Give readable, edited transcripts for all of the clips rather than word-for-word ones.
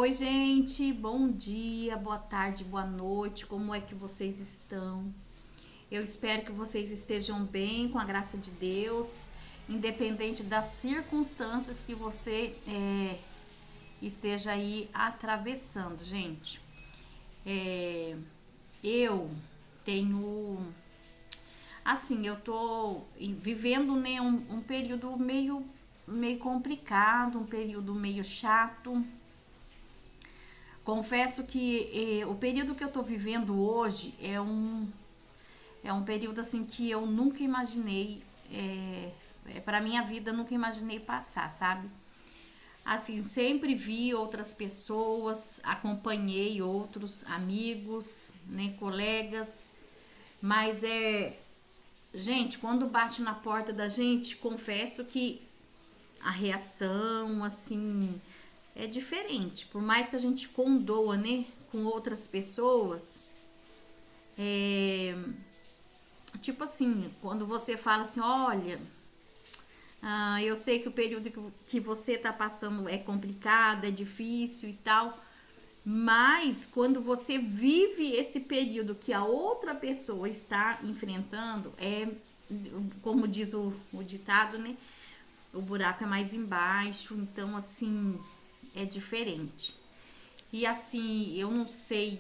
Oi, gente, bom dia, boa tarde, boa noite, como é que vocês estão? Eu espero que vocês estejam bem, com a graça de Deus, independente das circunstâncias que você esteja aí atravessando, gente. É, eu tenho, assim, eu tô vivendo, né, um período meio complicado, um período meio chato. Confesso que o período que eu tô vivendo hoje é um período assim que eu nunca imaginei, para minha vida, nunca imaginei passar, sabe? Assim, sempre vi outras pessoas, acompanhei outros amigos, né, colegas, mas gente, quando bate na porta da gente, confesso que a reação, assim, é diferente. Por mais que a gente condoa, né, com outras pessoas, é, tipo assim, quando você fala assim, olha, eu sei que o período que você tá passando é complicado, é difícil e tal, mas quando você vive esse período que a outra pessoa está enfrentando, como diz o ditado, né? O buraco é mais embaixo, então assim, é diferente. E assim, eu não sei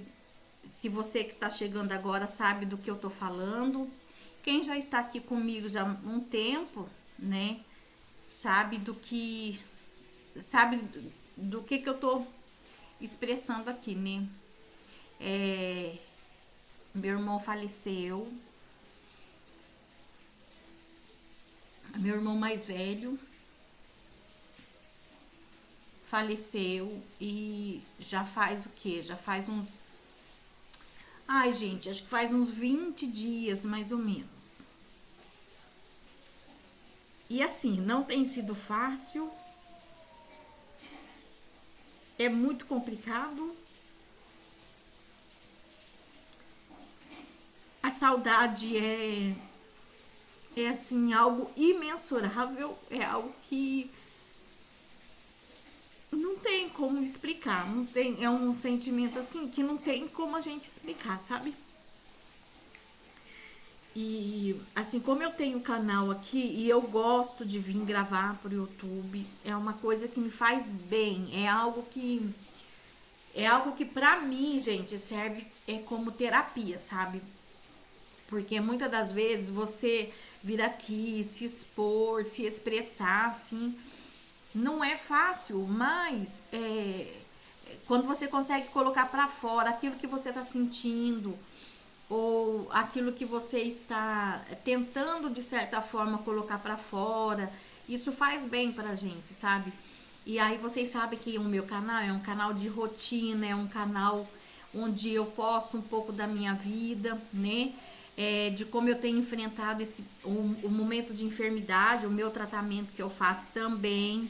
se você que está chegando agora sabe do que eu tô falando. Quem já está aqui comigo já há um tempo, né, sabe do que eu tô expressando aqui, né? É, meu irmão faleceu, meu irmão mais velho faleceu e já faz o quê? Já faz uns. Ai, gente, acho que faz uns 20 dias mais ou menos. E assim, não tem sido fácil, é muito complicado. A saudade é assim, algo imensurável, é algo que não tem como explicar, não tem, é um sentimento assim que não tem como a gente explicar, sabe? E assim, como eu tenho canal aqui e eu gosto de vir gravar pro YouTube, é uma coisa que me faz bem, é algo que pra mim, gente, serve como terapia, sabe? Porque muitas das vezes você vir aqui, se expor, se expressar, assim, não é fácil, mas quando você consegue colocar pra fora aquilo que você tá sentindo, ou aquilo que você está tentando de certa forma colocar pra fora, isso faz bem pra gente, sabe? E aí vocês sabem que o meu canal é um canal de rotina, é um canal onde eu posto um pouco da minha vida, né? De como eu tenho enfrentado o momento de enfermidade, o meu tratamento que eu faço também.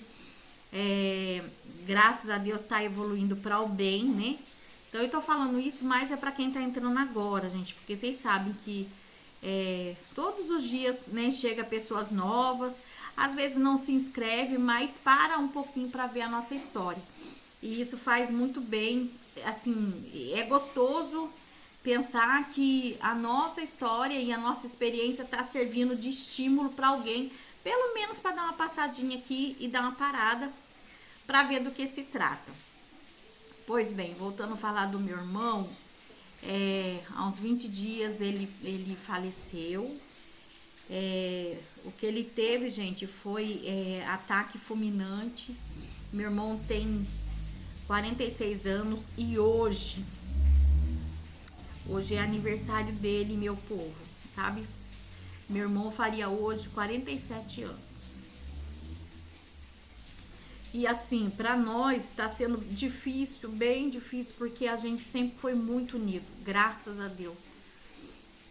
É, graças a Deus tá evoluindo para o bem, né? Então eu tô falando isso, mas é para quem tá entrando agora, gente, porque vocês sabem que todos os dias, né, chega pessoas novas, às vezes não se inscreve, mas para um pouquinho para ver a nossa história. E isso faz muito bem, assim, é gostoso pensar que a nossa história e a nossa experiência está servindo de estímulo para alguém, pelo menos para dar uma passadinha aqui e dar uma parada para ver do que se trata. Pois bem, voltando a falar do meu irmão, há uns 20 dias ele faleceu. O que ele teve, gente, foi ataque fulminante. Meu irmão tem 46 anos e hoje é aniversário dele, meu povo, sabe? Meu irmão faria hoje 47 anos. E assim, pra nós tá sendo difícil, bem difícil, porque a gente sempre foi muito unido, graças a Deus.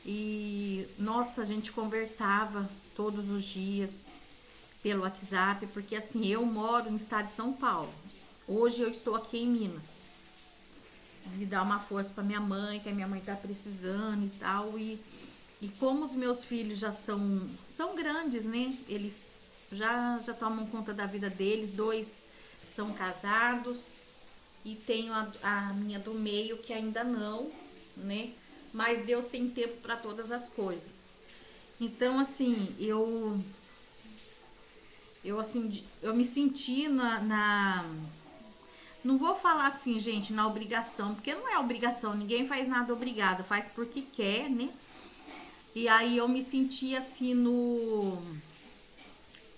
E nossa, a gente conversava todos os dias pelo WhatsApp, porque assim, eu moro no estado de São Paulo. Hoje eu estou aqui em Minas. Me dá uma força pra minha mãe, que a minha mãe tá precisando e tal. E como os meus filhos já são grandes, né? Eles já tomam conta da vida deles, dois são casados. e tenho a minha do meio que ainda não, né? Mas Deus tem tempo para todas as coisas. Então, assim, eu me senti não vou falar assim, gente, na obrigação, porque não é obrigação, ninguém faz nada obrigado, faz porque quer, né? E aí eu me senti assim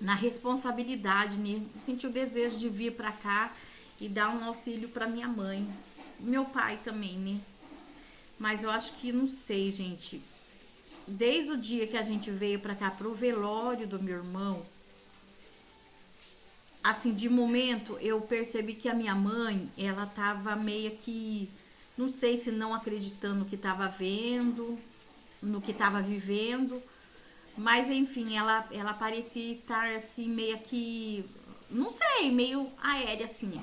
na responsabilidade, né? Eu senti o desejo de vir pra cá e dar um auxílio pra minha mãe, meu pai também, né? Mas eu acho que não sei, gente. Desde o dia que a gente veio pra cá pro velório do meu irmão, assim, de momento eu percebi que a minha mãe, ela tava meio que, não sei se não acreditando no que tava vendo, no que tava vivendo, mas enfim, ela parecia estar assim, meio que, não sei, meio aérea assim.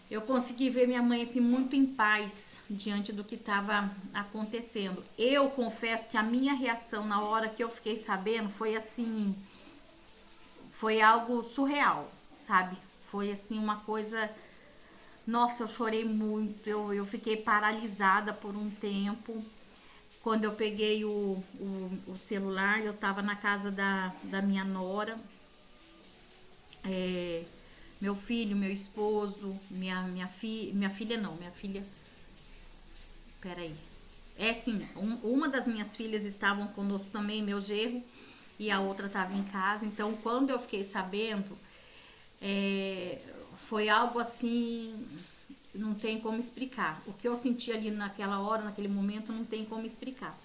Eu consegui ver minha mãe assim muito em paz diante do que estava acontecendo. Eu confesso que a minha reação na hora que eu fiquei sabendo foi assim, foi algo surreal, sabe? Foi assim uma coisa, nossa, eu chorei muito, eu fiquei paralisada por um tempo. Quando eu peguei o celular, eu tava na casa da minha nora, é, meu filho, meu esposo, minha filha não, minha filha, peraí. É sim, uma das minhas filhas estavam conosco também, meu genro, e a outra estava em casa. Então, quando eu fiquei sabendo, é, foi algo assim, não tem como explicar. O que eu senti ali naquela hora, naquele momento, não tem como explicar.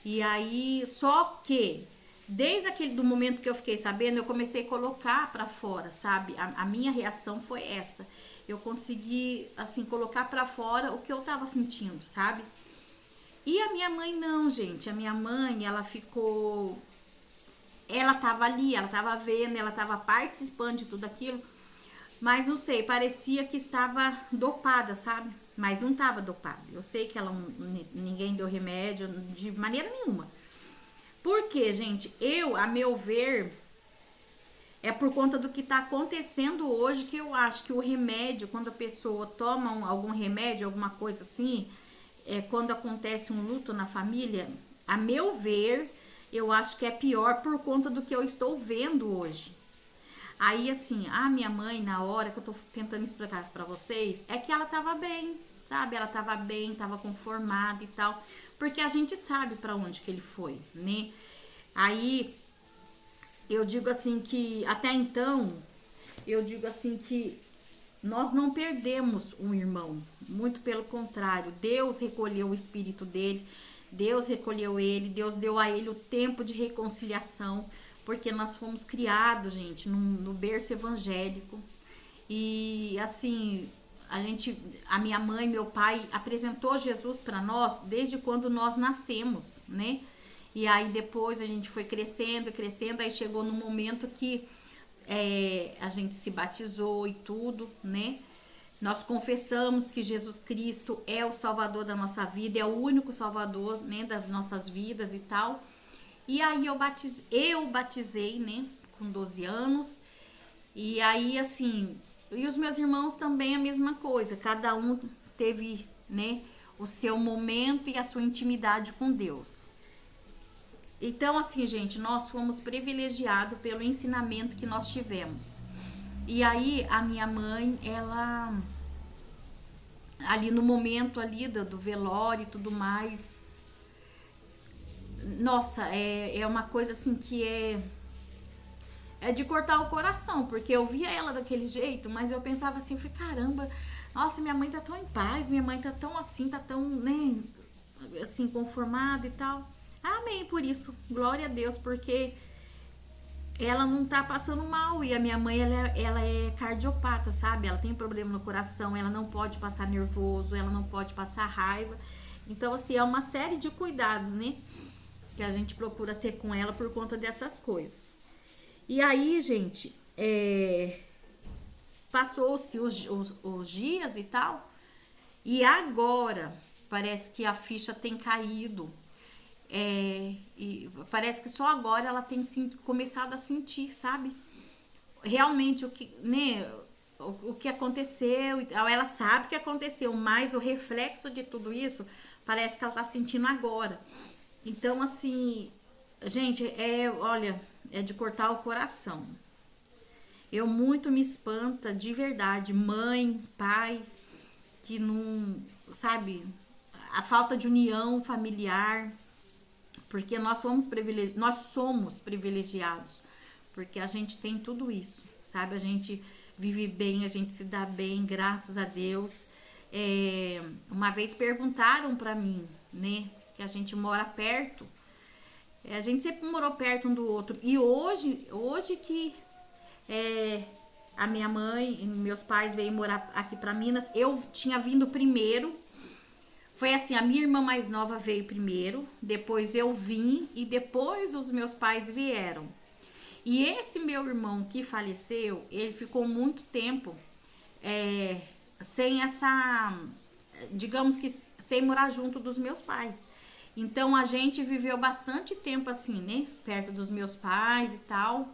E aí, só que desde aquele do momento que eu fiquei sabendo, eu comecei a colocar para fora, sabe? A minha reação foi essa. Eu consegui assim colocar para fora o que eu tava sentindo, sabe? E a minha mãe não, gente. A minha mãe, ela ficou, ela tava ali, ela tava vendo, ela tava participando de tudo aquilo, mas não sei, parecia que estava dopada, sabe? Mas não estava dopada. Eu sei que ela ninguém deu remédio de maneira nenhuma. Porque, gente, a meu ver, é por conta do que está acontecendo hoje que eu acho que o remédio, quando a pessoa toma algum remédio, alguma coisa assim, quando acontece um luto na família, a meu ver, eu acho que é pior por conta do que eu estou vendo hoje. Aí, assim, a minha mãe, na hora que eu tô tentando explicar pra vocês, é que ela tava bem, sabe? Ela tava bem, tava conformada e tal. Porque a gente sabe pra onde que ele foi, né? Aí, eu digo assim que, até então, eu digo assim que nós não perdemos um irmão. Muito pelo contrário, Deus recolheu o espírito dele, Deus recolheu ele, Deus deu a ele o tempo de reconciliação, porque nós fomos criados, gente, no berço evangélico. E assim, a minha mãe, meu pai apresentou Jesus para nós desde quando nós nascemos, né? E aí depois a gente foi crescendo, crescendo, aí chegou no momento que a gente se batizou e tudo, né? Nós confessamos que Jesus Cristo é o Salvador da nossa vida, é o único Salvador, né, das nossas vidas e tal. E aí eu batizei, né, com 12 anos. E aí, assim, e os meus irmãos também a mesma coisa. Cada um teve, né, o seu momento e a sua intimidade com Deus. Então, assim, gente, nós fomos privilegiados pelo ensinamento que nós tivemos. E aí, a minha mãe, ela, ali no momento ali do velório e tudo mais, nossa, é uma coisa assim que é de cortar o coração, porque eu via ela daquele jeito, mas eu pensava assim, eu falei, caramba, nossa, minha mãe tá tão em paz, minha mãe tá tão assim, tá tão, né, assim, conformada e tal. Amém por isso, glória a Deus, porque ela não tá passando mal. E a minha mãe, ela é cardiopata, sabe? Ela tem problema no coração, ela não pode passar nervoso, ela não pode passar raiva. Então, assim, é uma série de cuidados, né? Que a gente procura ter com ela por conta dessas coisas. E aí, gente, passou-se os dias e tal, e agora parece que a ficha tem caído. E parece que só agora ela tem começado a sentir, sabe? Realmente o que, né? o que aconteceu e tal. Ela sabe o que aconteceu, mas o reflexo de tudo isso parece que ela tá sentindo agora. Então, assim, gente, olha, é de cortar o coração. Eu muito me espanta de verdade, mãe, pai, que não, sabe, a falta de união familiar, porque nós somos privilegiados, porque a gente tem tudo isso, sabe? A gente vive bem, a gente se dá bem, graças a Deus. Uma vez perguntaram pra mim, né, que a gente mora perto. A gente sempre morou perto um do outro. E hoje que é, a minha mãe e meus pais veio morar aqui pra Minas, eu tinha vindo primeiro. Foi assim, a minha irmã mais nova veio primeiro, depois eu vim e depois os meus pais vieram. E esse meu irmão que faleceu, ele ficou muito tempo é, sem essa, digamos que sem morar junto dos meus pais. Então a gente viveu bastante tempo assim, né? Perto dos meus pais e tal.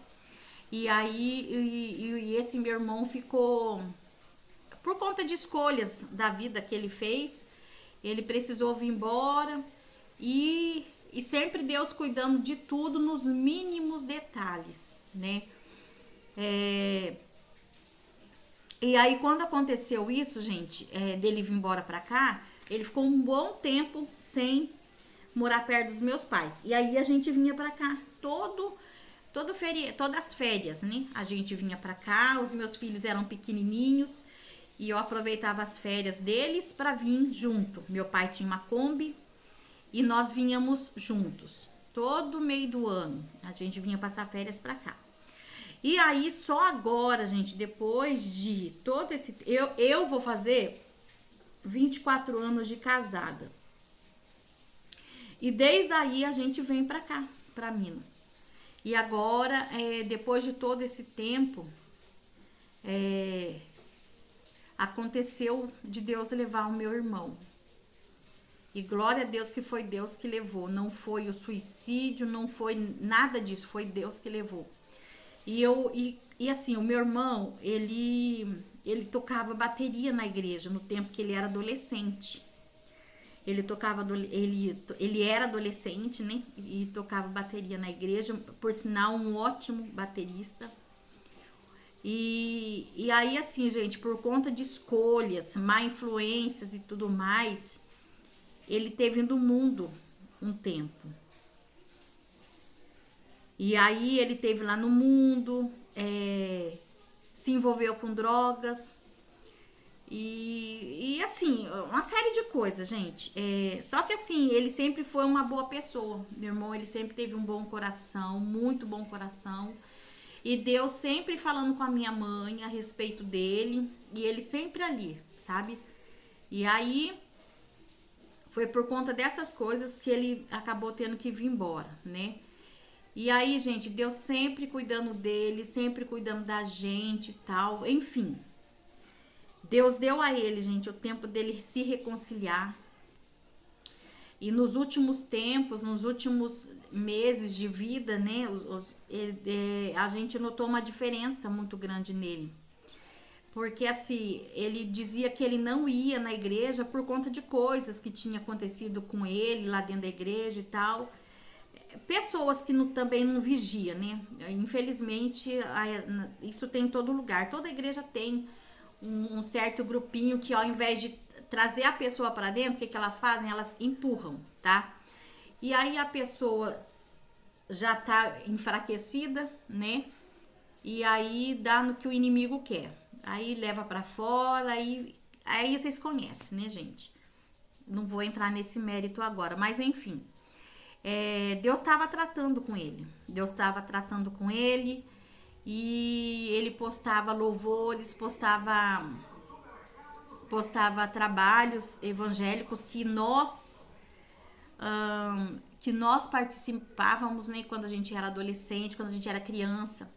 E aí, e esse meu irmão ficou por conta de escolhas da vida que ele fez, ele precisou vir embora e sempre Deus cuidando de tudo nos mínimos detalhes, né? É, e aí quando aconteceu isso, gente, dele vir embora pra cá, ele ficou um bom tempo sem morar perto dos meus pais. E aí a gente vinha pra cá todas as férias, né? A gente vinha pra cá, os meus filhos eram pequenininhos e eu aproveitava as férias deles para vir junto. Meu pai tinha uma Kombi e nós vinhamos juntos. Todo meio do ano a gente vinha passar férias pra cá. E aí só agora, gente, depois de todo esse eu vou fazer 24 anos de casada. E desde aí a gente vem pra cá, pra Minas. E agora, depois de todo esse tempo, aconteceu de Deus levar o meu irmão. E glória a Deus que foi Deus que levou. Não foi o suicídio, não foi nada disso, foi Deus que levou. E assim, o meu irmão, ele tocava bateria na igreja no tempo que ele era adolescente. Ele era adolescente, né? E tocava bateria na igreja, por sinal, um ótimo baterista. E aí, assim, gente, por conta de escolhas, má influências e tudo mais, ele teve no mundo um tempo. E aí ele teve lá no mundo, se envolveu com drogas e assim, uma série de coisas, gente. Só que assim, ele sempre foi uma boa pessoa. Meu irmão, ele sempre teve um bom coração, muito bom coração. E Deus sempre falando com a minha mãe a respeito dele. E ele sempre ali, sabe? E aí, foi por conta dessas coisas que ele acabou tendo que vir embora, né? E aí, gente, Deus sempre cuidando dele, sempre cuidando da gente e tal. Enfim, Deus deu a ele, gente, o tempo dele se reconciliar. E nos últimos tempos, nos últimos meses de vida, né, a gente notou uma diferença muito grande nele. Porque assim, ele dizia que ele não ia na igreja por conta de coisas que tinha acontecido com ele lá dentro da igreja e tal. Pessoas que também não vigiam, né? Infelizmente, isso tem em todo lugar. Toda igreja tem um certo grupinho que ao invés de trazer a pessoa para dentro, o que elas fazem? Elas empurram, tá? E aí a pessoa já tá enfraquecida, né? E aí dá no que o inimigo quer. Aí leva para fora, aí vocês conhecem, né, gente? Não vou entrar nesse mérito agora, mas enfim. Deus estava tratando com ele. Deus estava tratando com ele e ele postava louvores, postava trabalhos evangélicos que nós participávamos, né, quando a gente era adolescente, quando a gente era criança.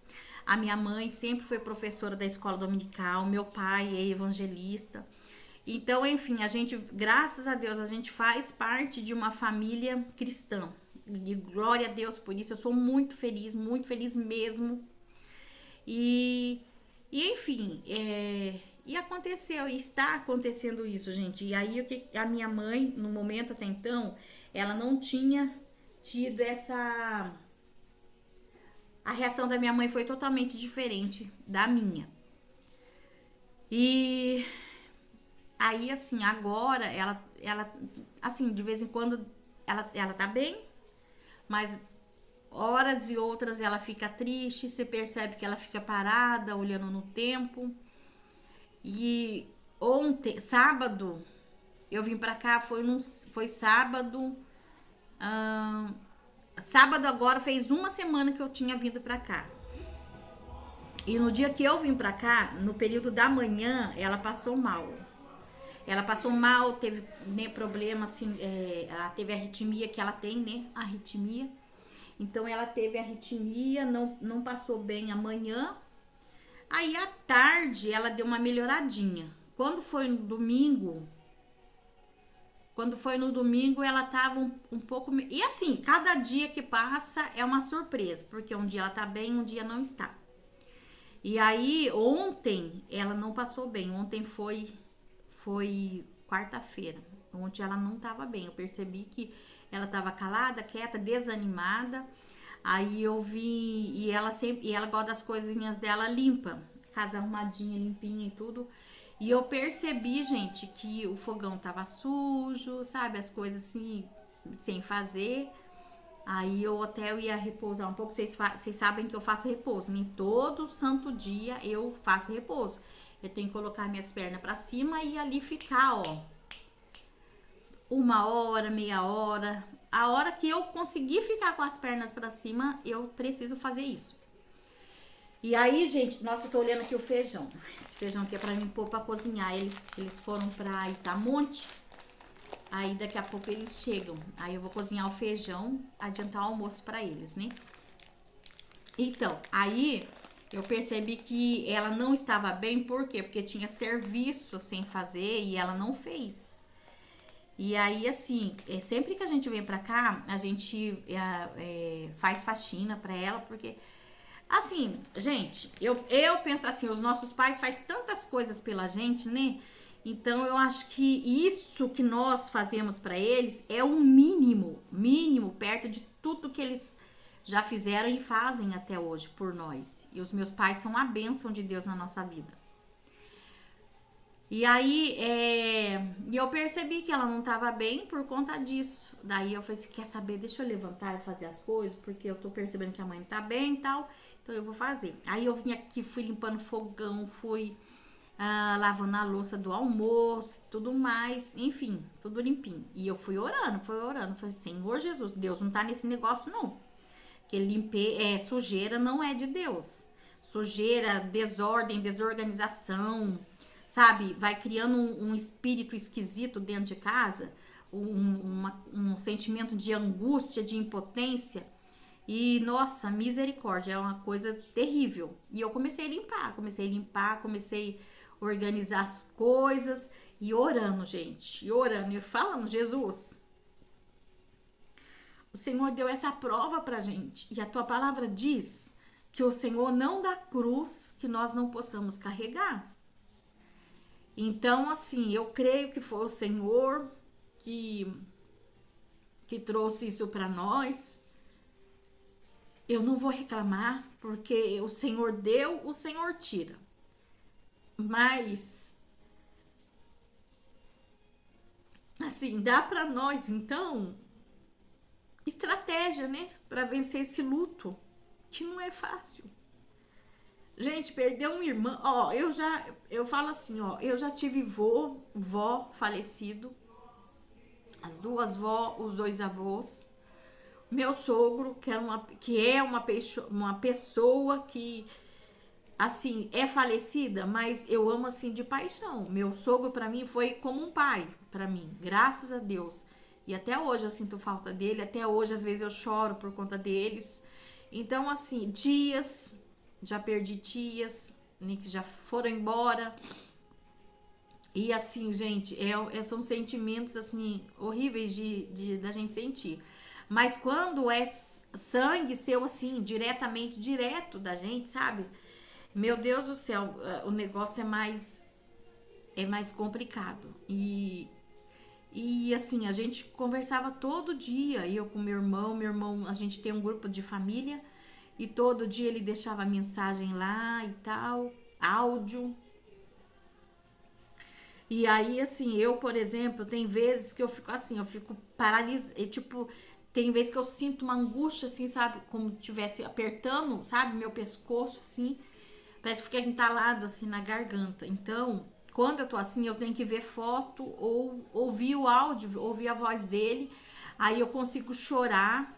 A minha mãe sempre foi professora da escola dominical, meu pai é evangelista. Então, enfim, a gente, graças a Deus, a gente faz parte de uma família cristã. E glória a Deus por isso. Eu sou muito feliz mesmo. E E enfim, e aconteceu, e está acontecendo isso, gente. E aí a minha mãe, no momento até então, ela não tinha tido essa. A reação da minha mãe foi totalmente diferente da minha. E aí, assim, agora ela assim, de vez em quando ela tá bem, mas horas e outras ela fica triste, você percebe que ela fica parada, olhando no tempo. E ontem, sábado, eu vim pra cá, foi sábado. ahn, Sábado agora fez uma semana que eu tinha vindo pra cá. E no dia que eu vim pra cá, no período da manhã, ela passou mal. Ela passou mal, teve, né, problema assim, ela teve arritmia que ela tem, né? Arritmia. Então ela teve arritmia, não passou bem amanhã. Aí à tarde ela deu uma melhoradinha. Quando foi no domingo ela tava um pouco. E assim, cada dia que passa é uma surpresa, porque um dia ela tá bem, um dia não está. E aí ontem ela não passou bem. Ontem foi quarta-feira. Ontem ela não tava bem. Eu percebi que ela tava calada, quieta, desanimada. Aí eu vi e ela gosta das coisinhas dela limpa, casa arrumadinha, limpinha e tudo. E eu percebi, gente, que o fogão tava sujo, sabe, as coisas assim sem fazer. Aí eu ia repousar um pouco. Vocês sabem que eu faço repouso, né? Todo santo dia eu faço repouso. Eu tenho que colocar minhas pernas pra cima e ali ficar, ó, uma hora, meia hora. A hora que eu conseguir ficar com as pernas pra cima, eu preciso fazer isso. E aí, gente, nossa, eu tô olhando aqui o feijão. Esse feijão aqui é pra mim pôr pra cozinhar. Eles foram pra Itamonte. Aí daqui a pouco eles chegam. Aí eu vou cozinhar o feijão, adiantar o almoço pra eles, né? Então, aí eu percebi que ela não estava bem, por quê? Porque tinha serviço sem fazer e ela não fez. E aí, assim, sempre que a gente vem pra cá, a gente faz faxina pra ela, porque, assim, gente, eu penso assim, os nossos pais fazem tantas coisas pela gente, né? Então, eu acho que isso que nós fazemos pra eles é um mínimo, perto de tudo que eles já fizeram e fazem até hoje por nós. E os meus pais são a bênção de Deus na nossa vida. E aí, e eu percebi que ela não tava bem por conta disso. Daí eu falei assim, quer saber, deixa eu levantar e fazer as coisas, porque eu tô percebendo que a mãe tá bem e tal, então eu vou fazer. Aí eu vim aqui, fui limpando fogão, fui lavando a louça do almoço, tudo mais, enfim, tudo limpinho. E eu fui orando, falei, Senhor Jesus, Deus não tá nesse negócio não. Que sujeira não é de Deus. Sujeira, desordem, desorganização, sabe? Vai criando um espírito esquisito dentro de casa, um sentimento de angústia, de impotência. E, nossa, misericórdia, é uma coisa terrível. E eu comecei a limpar, comecei a organizar as coisas e orando, gente. E orando, e falando, Jesus, o Senhor deu essa prova pra gente. E a tua palavra diz que o Senhor não dá cruz que nós não possamos carregar. Então, assim, eu creio que foi o Senhor que trouxe isso para nós. Eu não vou reclamar, porque o Senhor deu, o Senhor tira. Mas, assim, dá para nós, então, estratégia, né? Para vencer esse luto, que não é fácil. Gente, perder uma irmã, ó, eu falo assim, ó, eu já tive vó falecido, as duas vó, os dois avós, meu sogro, que é uma pessoa que, assim, é falecida, mas eu amo, assim, de paixão. Meu sogro, pra mim, foi como um pai, pra mim, graças a Deus. E até hoje eu sinto falta dele, até hoje, às vezes, eu choro por conta deles. Então, assim, já perdi tias, né, que já foram embora. E assim, gente, são sentimentos assim horríveis da gente sentir. Mas quando é sangue seu assim, direto da gente, sabe? Meu Deus do céu, o negócio é mais complicado. E assim, a gente conversava todo dia, eu com meu irmão, a gente tem um grupo de família, e todo dia ele deixava mensagem lá e tal, áudio. E aí, assim, eu, por exemplo, tem vezes que eu fico assim, eu fico paralisada, tipo, tem vezes que eu sinto uma angústia, assim, sabe, como tivesse apertando, sabe, meu pescoço, assim, parece que fica entalado, assim, na garganta. Então, quando eu tô assim, eu tenho que ver foto ou ouvir o áudio, ouvir a voz dele, aí eu consigo chorar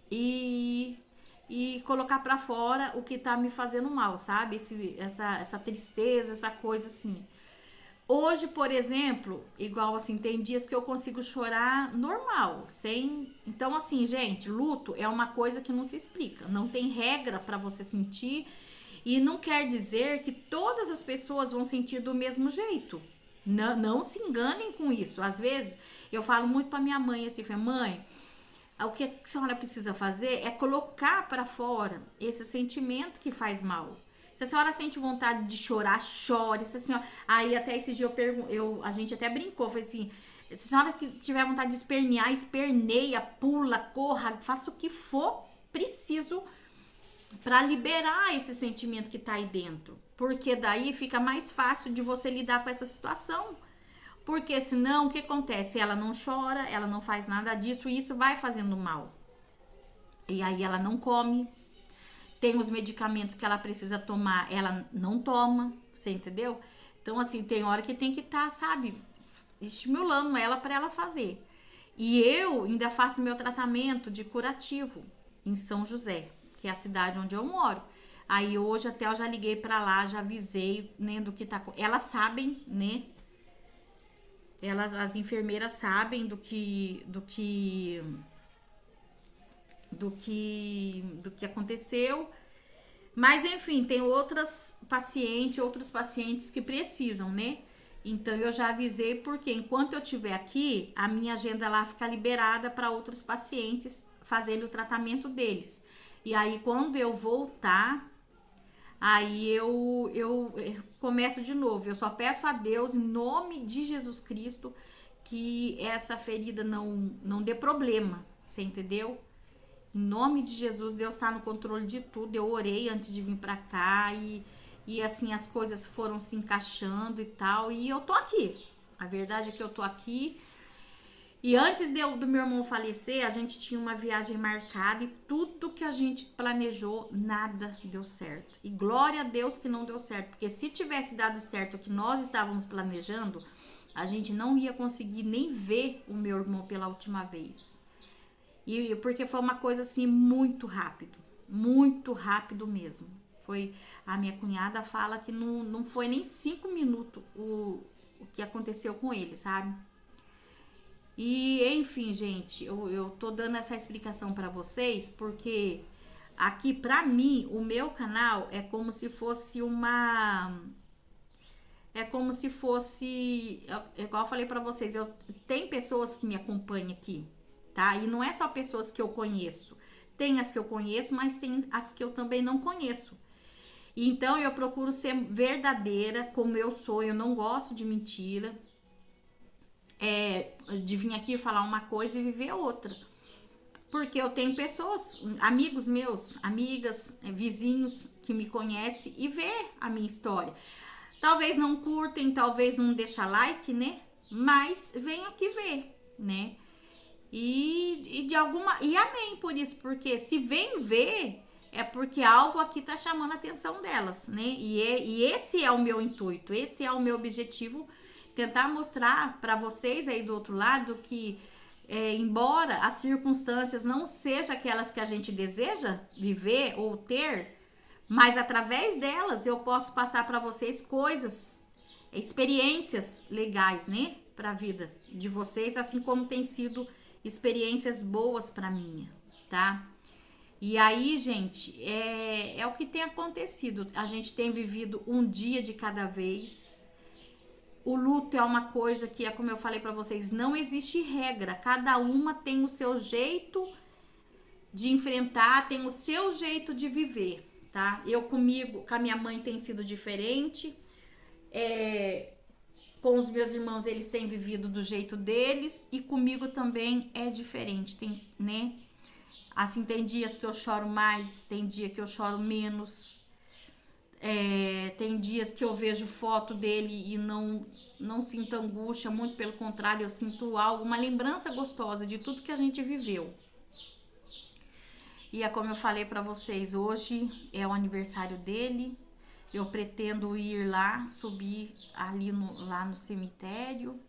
e colocar pra fora o que tá me fazendo mal, sabe? Essa tristeza, essa coisa assim. Hoje, por exemplo, igual assim, tem dias que eu consigo chorar normal, sem. Então, assim, gente, luto é uma coisa que não se explica. Não tem regra para você sentir e não quer dizer que todas as pessoas vão sentir do mesmo jeito. Não, não se enganem com isso. Às vezes, eu falo muito pra minha mãe assim, mãe, o que a senhora precisa fazer é colocar para fora esse sentimento que faz mal. Se a senhora sente vontade de chorar, chore. Se a senhora... Aí até esse dia a gente até brincou, foi assim, se a senhora tiver vontade de espernear, esperneia, pula, corra, faça o que for preciso para liberar esse sentimento que tá aí dentro. Porque daí fica mais fácil de você lidar com essa situação. Porque senão, o que acontece? Ela não chora, ela não faz nada disso e isso vai fazendo mal. E aí ela não come, tem os medicamentos que ela precisa tomar, ela não toma, você entendeu? Então, assim, tem hora que tem que estar, sabe, estimulando ela para ela fazer. E eu ainda faço meu tratamento de curativo em São José, que é a cidade onde eu moro. Aí hoje até eu já liguei para lá, já avisei, né, do que tá. Elas sabem, né? As enfermeiras sabem do que aconteceu. Mas enfim, tem outros pacientes que precisam, né? Então eu já avisei porque enquanto eu estiver aqui, a minha agenda lá fica liberada para outros pacientes fazendo o tratamento deles. E aí quando eu voltar, aí eu começo de novo. Eu só peço a Deus, em nome de Jesus Cristo, que essa ferida não dê problema. Você entendeu? Em nome de Jesus, Deus está no controle de tudo. Eu orei antes de vir pra cá e assim as coisas foram se encaixando e tal. E eu tô aqui. A verdade é que eu tô aqui. E antes do meu irmão falecer, a gente tinha uma viagem marcada e tudo que a gente planejou, nada deu certo. E glória a Deus que não deu certo, porque se tivesse dado certo o que nós estávamos planejando, a gente não ia conseguir nem ver o meu irmão pela última vez. E porque foi uma coisa assim muito rápido mesmo. Foi a minha cunhada fala que não foi nem 5 minutos o que aconteceu com ele, sabe? E enfim, gente, eu tô dando essa explicação pra vocês porque aqui pra mim o meu canal é como se fosse igual eu falei pra vocês, tem pessoas que me acompanham aqui, tá? E não é só pessoas que eu conheço. Tem as que eu conheço, mas tem as que eu também não conheço. Então eu procuro ser verdadeira como eu sou, eu não gosto de mentira. De vir aqui falar uma coisa e viver outra. Porque eu tenho pessoas, amigos meus, amigas, vizinhos que me conhecem e vê a minha história. Talvez não curtem, talvez não deixa like, né? Mas vem aqui ver, né? E amém por isso, porque se vem ver é porque algo aqui tá chamando a atenção delas, né? E esse é o meu intuito, esse é o meu objetivo, tentar mostrar para vocês aí do outro lado que embora as circunstâncias não sejam aquelas que a gente deseja viver ou ter, mas através delas eu posso passar para vocês coisas, experiências legais, né, para a vida de vocês, assim como tem sido experiências boas para minha, tá? E aí, gente, é o que tem acontecido. A gente tem vivido um dia de cada vez. O luto é uma coisa que, como eu falei pra vocês, não existe regra. Cada uma tem o seu jeito de enfrentar, tem o seu jeito de viver, tá? Eu comigo, com a minha mãe tem sido diferente. Com os meus irmãos, eles têm vivido do jeito deles, e comigo também é diferente, tem, né? Assim, tem dias que eu choro mais, tem dia que eu choro menos. Tem dias que eu vejo foto dele e não sinto angústia, muito pelo contrário, eu sinto algo, uma lembrança gostosa de tudo que a gente viveu. E é como eu falei pra vocês, hoje é o aniversário dele. Eu pretendo ir lá, subir ali lá no cemitério.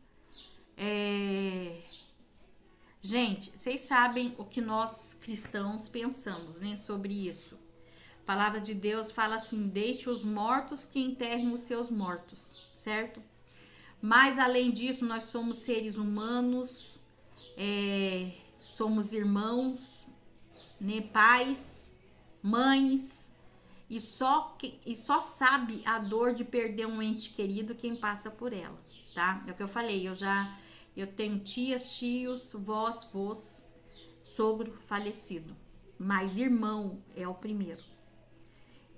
Gente, vocês sabem o que nós cristãos pensamos, né, sobre isso. A palavra de Deus fala assim: deixe os mortos que enterrem os seus mortos, certo? Mas além disso, nós somos seres humanos, somos irmãos, né, pais, mães, e só sabe a dor de perder um ente querido quem passa por ela, tá? É o que eu falei, eu tenho tias, tios, vós, sogro falecido, mas irmão é o primeiro.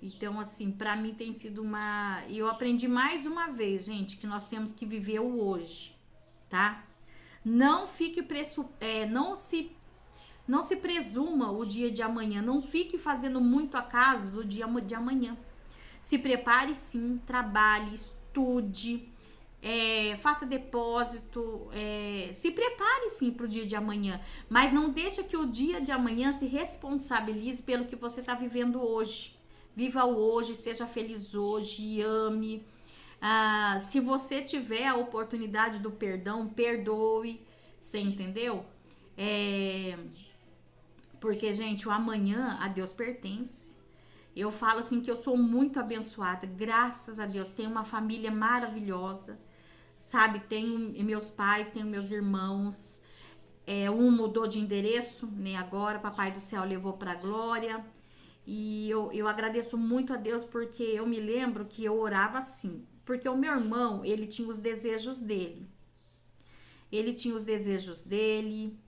Então, assim, pra mim tem sido uma. E eu aprendi mais uma vez, gente, que nós temos que viver o hoje, tá? Não fique não se presuma o dia de amanhã, não fique fazendo muito acaso do dia de amanhã. Se prepare sim, trabalhe, estude, faça depósito, se prepare sim para o dia de amanhã, mas não deixa que o dia de amanhã se responsabilize pelo que você está vivendo hoje. Viva o hoje, seja feliz hoje, ame. Se você tiver a oportunidade do perdão, perdoe, você entendeu? Porque, gente, o amanhã a Deus pertence. Eu falo assim que eu sou muito abençoada, graças a Deus. Tenho uma família maravilhosa, sabe? Tenho meus pais, tenho meus irmãos. Um mudou de endereço, né? Agora, Papai do Céu levou pra glória. E eu agradeço muito a Deus, porque eu me lembro que eu orava assim. Porque o meu irmão, ele tinha os desejos dele. Ele tinha os desejos dele.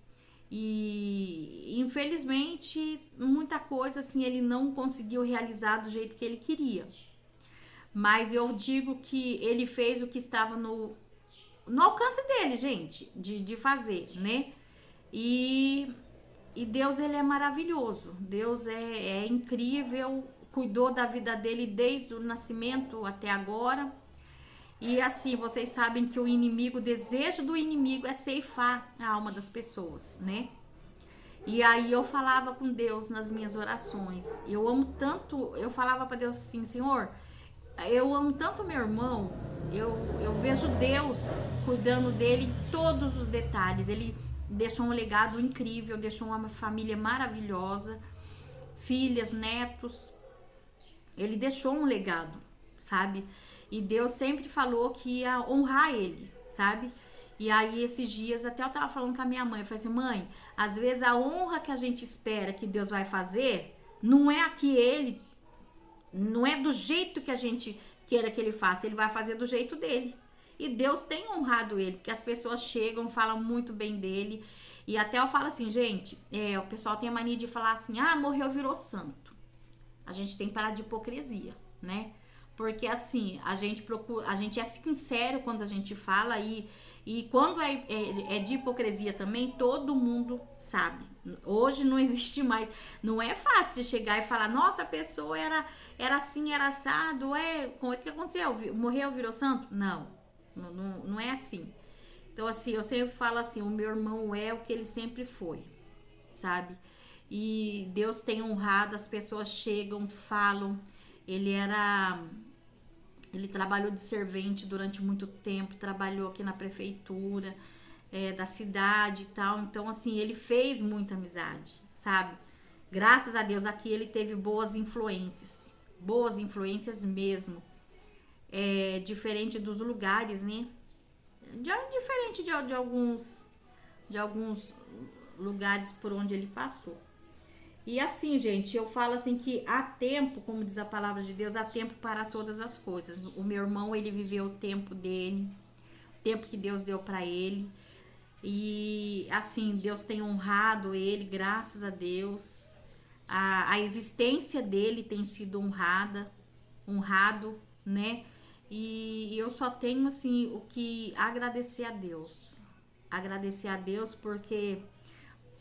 E infelizmente muita coisa assim ele não conseguiu realizar do jeito que ele queria. Mas eu digo que ele fez o que estava no alcance dele, gente, de fazer, né? E, e Deus, ele é maravilhoso. Deus é incrível, cuidou da vida dele desde o nascimento até agora. E assim, vocês sabem que o desejo do inimigo é ceifar a alma das pessoas, né? E aí eu falava com Deus nas minhas orações. Eu amo tanto, eu falava para Deus assim: Senhor, eu amo tanto meu irmão, eu vejo Deus cuidando dele em todos os detalhes. Ele deixou um legado incrível, deixou uma família maravilhosa, filhas, netos. Ele deixou um legado, sabe? E Deus sempre falou que ia honrar ele, sabe? E aí, esses dias, até eu tava falando com a minha mãe, eu falei assim: mãe, às vezes a honra que a gente espera que Deus vai fazer, não é não é do jeito que a gente queira que ele faça, ele vai fazer do jeito dele. E Deus tem honrado ele, porque as pessoas chegam, falam muito bem dele. E até eu falo assim, gente, o pessoal tem a mania de falar assim: ah, morreu, virou santo. A gente tem que parar de hipocrisia, né? Porque assim, a gente é sincero quando a gente fala, e quando é de hipocrisia também, todo mundo sabe. Hoje não existe mais. Não é fácil chegar e falar: nossa, a pessoa era assim, era assado, o que aconteceu? Morreu, virou santo? Não é assim. Então, assim, eu sempre falo assim: o meu irmão é o que ele sempre foi, sabe? E Deus tem honrado, as pessoas chegam, falam. Ele trabalhou de servente durante muito tempo, trabalhou aqui na prefeitura da cidade e tal. Então, assim, ele fez muita amizade, sabe? Graças a Deus, aqui ele teve boas influências mesmo. Diferente dos lugares, né? Diferente de alguns lugares por onde ele passou. E assim, gente, eu falo assim que há tempo, como diz a palavra de Deus, há tempo para todas as coisas. O meu irmão, ele viveu o tempo dele, o tempo que Deus deu para ele. E assim, Deus tem honrado ele, graças a Deus. a existência dele tem sido honrado, né? E eu só tenho assim o que agradecer a Deus. Agradecer a Deus porque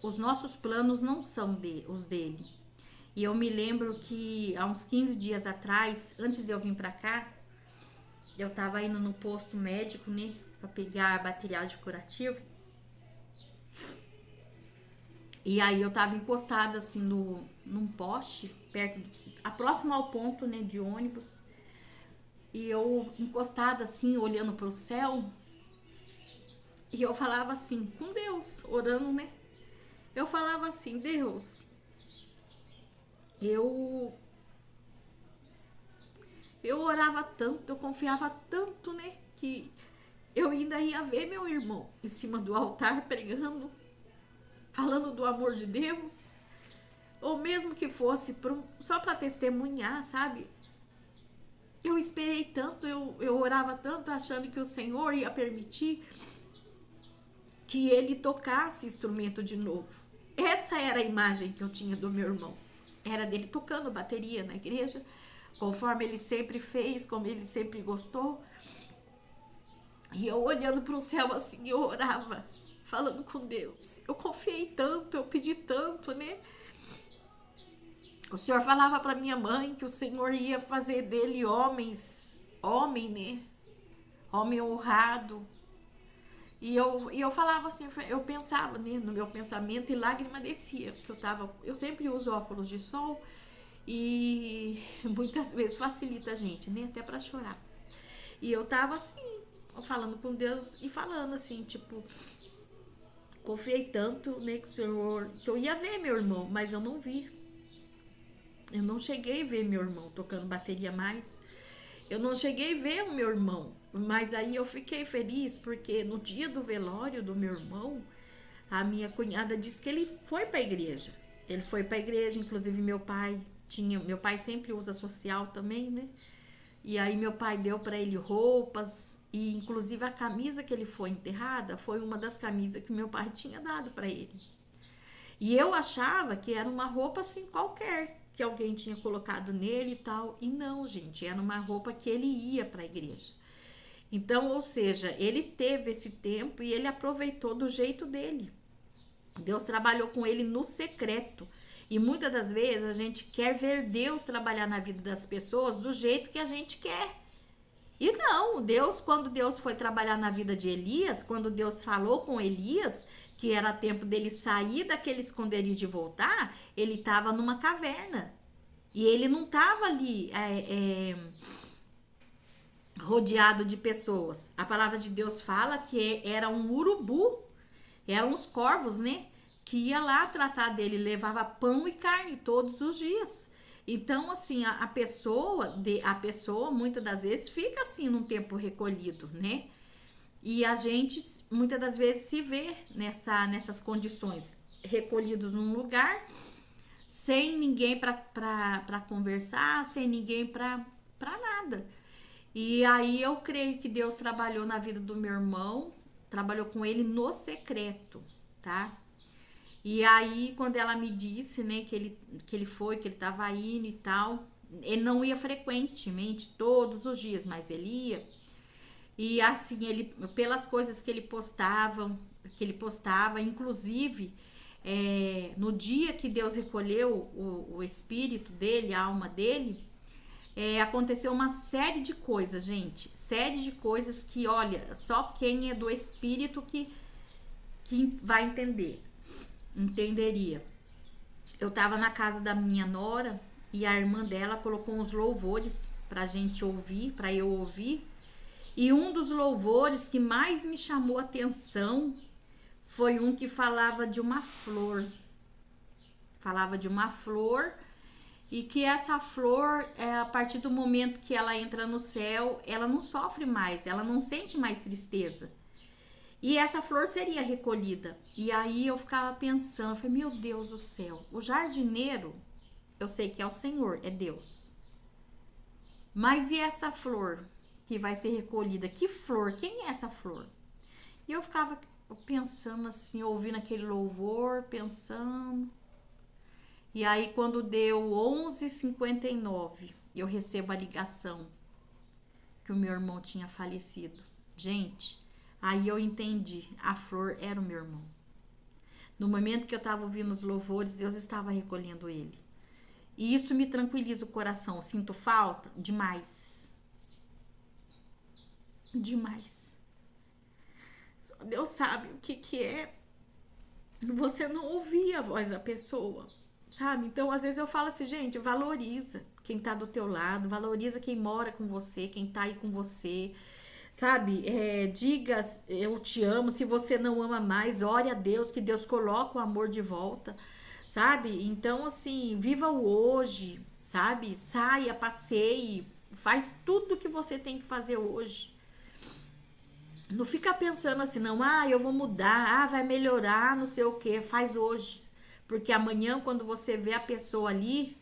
os nossos planos não são os dele. E eu me lembro que há uns 15 dias atrás, antes de eu vir pra cá, eu tava indo no posto médico, né, pra pegar material de curativo. E aí eu tava encostada assim num poste, próximo ao ponto, né, de ônibus. E eu encostada assim, olhando pro céu, e eu falava assim, com Deus, orando, né? Eu falava assim, Deus, eu eu orava tanto, eu confiava tanto, né, que eu ainda ia ver meu irmão em cima do altar pregando, falando do amor de Deus, ou mesmo que fosse só para testemunhar, sabe? Eu esperei tanto, eu orava tanto achando que o Senhor ia permitir que ele tocasse instrumento de novo. Essa era a imagem que eu tinha do meu irmão. Era dele tocando bateria na igreja, conforme ele sempre fez, como ele sempre gostou. E eu olhando para o céu assim, eu orava, falando com Deus. Eu confiei tanto, eu pedi tanto, né? O Senhor falava para minha mãe que o Senhor ia fazer dele homem, né? Homem honrado. E eu falava assim, eu pensava, né, no meu pensamento e lágrima descia, porque eu sempre uso óculos de sol e muitas vezes facilita a gente, né, até para chorar. E eu tava assim, falando com Deus e falando assim, tipo, confiei tanto, né, que o Senhor, que eu ia ver meu irmão, mas eu não vi. Eu não cheguei a ver meu irmão tocando bateria mais. Eu não cheguei a ver o meu irmão, mas aí eu fiquei feliz porque no dia do velório do meu irmão, a minha cunhada disse que ele foi para a igreja. Ele foi para a igreja, inclusive meu pai sempre usa social também, né? E aí meu pai deu para ele roupas e inclusive a camisa que ele foi enterrada foi uma das camisas que meu pai tinha dado para ele. E eu achava que era uma roupa assim qualquer, que alguém tinha colocado nele e tal. E não, gente, era uma roupa que ele ia para a igreja. Então, ou seja, ele teve esse tempo e ele aproveitou do jeito dele. Deus trabalhou com ele no secreto. E muitas das vezes a gente quer ver Deus trabalhar na vida das pessoas do jeito que a gente quer. E não, quando Deus foi trabalhar na vida de Elias, quando Deus falou com Elias, que era tempo dele sair daquele esconderijo e voltar, ele estava numa caverna. E ele não estava ali rodeado de pessoas. A palavra de Deus fala que era um urubu, eram os corvos, né? Que ia lá tratar dele, levava pão e carne todos os dias. Então, assim, a pessoa muitas das vezes fica assim num tempo recolhido, né? E a gente muitas das vezes se vê nessas condições, recolhidos num lugar, sem ninguém para conversar, sem ninguém para nada. E aí eu creio que Deus trabalhou na vida do meu irmão, trabalhou com ele no secreto, tá? E aí, quando ela me disse, né, que ele tava indo e tal, ele não ia frequentemente, todos os dias, mas ele ia. E assim, pelas coisas que ele postava, inclusive, no dia que Deus recolheu o espírito dele, a alma dele, aconteceu uma série de coisas, gente. Série de coisas que, olha, só quem é do espírito que vai entenderia. Eu tava na casa da minha nora e a irmã dela colocou uns louvores pra gente ouvir, pra eu ouvir. E um dos louvores que mais me chamou a atenção foi um que falava de uma flor. Falava de uma flor e que essa flor, a partir do momento que ela entra no céu, ela não sofre mais, ela não sente mais tristeza. E essa flor seria recolhida. E aí eu ficava pensando, falei, meu Deus do céu, o jardineiro, eu sei que é o Senhor, é Deus. Mas e essa flor que vai ser recolhida? Que flor? Quem é essa flor? E eu ficava pensando assim, ouvindo aquele louvor, pensando. E aí, quando deu 11h59, eu recebo a ligação que o meu irmão tinha falecido. Gente, aí eu entendi, a Flor era o meu irmão. No momento que eu estava ouvindo os louvores, Deus estava recolhendo ele. E isso me tranquiliza o coração. Sinto falta? Demais. Demais. Só Deus sabe o que é você não ouvir a voz da pessoa, sabe? Então, às vezes eu falo assim, gente, valoriza quem tá do teu lado, valoriza quem mora com você, quem tá aí com você, sabe? Diga, eu te amo. Se você não ama mais, ore a Deus, que Deus coloque o amor de volta, sabe? Então, assim, viva o hoje, sabe? Saia, passeie, faz tudo que você tem que fazer hoje. Não fica pensando assim, não, eu vou mudar, vai melhorar, não sei o que, faz hoje. Porque amanhã, quando você vê a pessoa ali,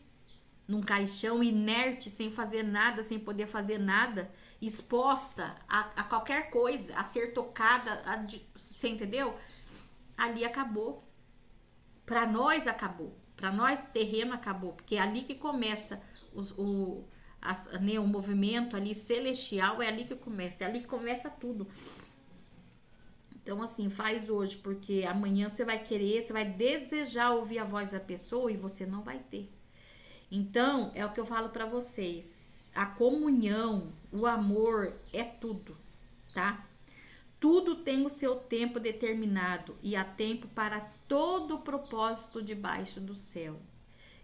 num caixão, inerte, sem fazer nada, sem poder fazer nada, exposta a qualquer coisa, a ser tocada, você entendeu? Ali acabou. Para nós acabou. Para nós, terreno acabou. Porque é ali que começa o movimento ali celestial, é ali que começa, é ali que começa tudo. Então, assim, faz hoje, porque amanhã você vai querer, você vai desejar ouvir a voz da pessoa e você não vai ter. Então, é o que eu falo pra vocês. A comunhão, o amor é tudo, tá? Tudo tem o seu tempo determinado e há tempo para todo o propósito debaixo do céu.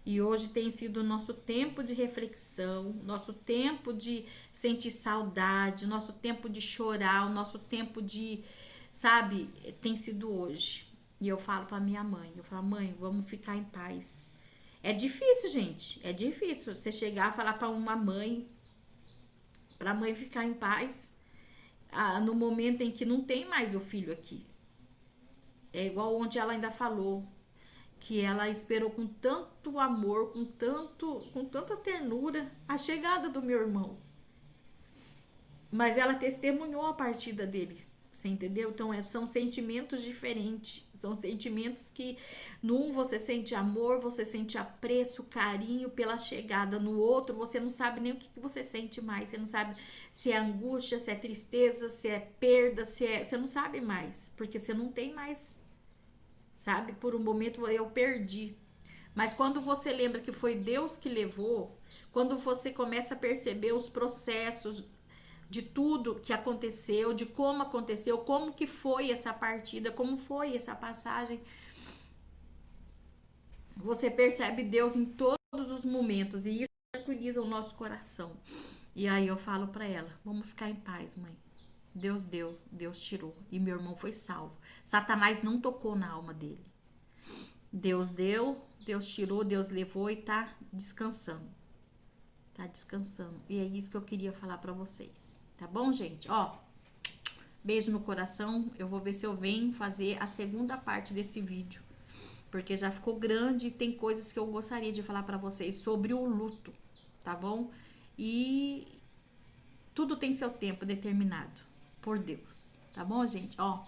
E hoje tem sido o nosso tempo de reflexão, nosso tempo de sentir saudade, nosso tempo de chorar, o nosso tempo de, sabe, tem sido hoje. E eu falo para minha mãe, eu falo, mãe, vamos ficar em paz. É difícil, gente, é difícil você chegar a falar para uma mãe, para a mãe ficar em paz, no momento em que não tem mais o filho aqui. É igual onde ela ainda falou, que ela esperou com tanto amor, com tanta ternura a chegada do meu irmão. Mas ela testemunhou a partida dele. Você entendeu? Então são sentimentos diferentes. São sentimentos que num você sente amor, você sente apreço, carinho pela chegada. No outro você não sabe nem o que você sente mais. Você não sabe se é angústia, se é tristeza, se é perda, você não sabe mais. Porque você não tem mais, sabe? Por um momento eu perdi. Mas quando você lembra que foi Deus que levou, quando você começa a perceber os processos de tudo que aconteceu, de como aconteceu, como que foi essa partida, como foi essa passagem, você percebe Deus em todos os momentos e isso tranquiliza o nosso coração. E aí eu falo para ela, vamos ficar em paz, mãe. Deus deu, Deus tirou e meu irmão foi salvo. Satanás não tocou na alma dele. Deus deu, Deus tirou, Deus levou e tá descansando. Tá descansando. E é isso que eu queria falar pra vocês. Tá bom, gente? Ó, beijo no coração. Eu vou ver se eu venho fazer a segunda parte desse vídeo. Porque já ficou grande e tem coisas que eu gostaria de falar pra vocês sobre o luto. Tá bom? E tudo tem seu tempo determinado por Deus. Tá bom, gente? Ó,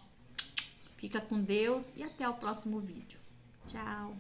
fica com Deus e até o próximo vídeo. Tchau!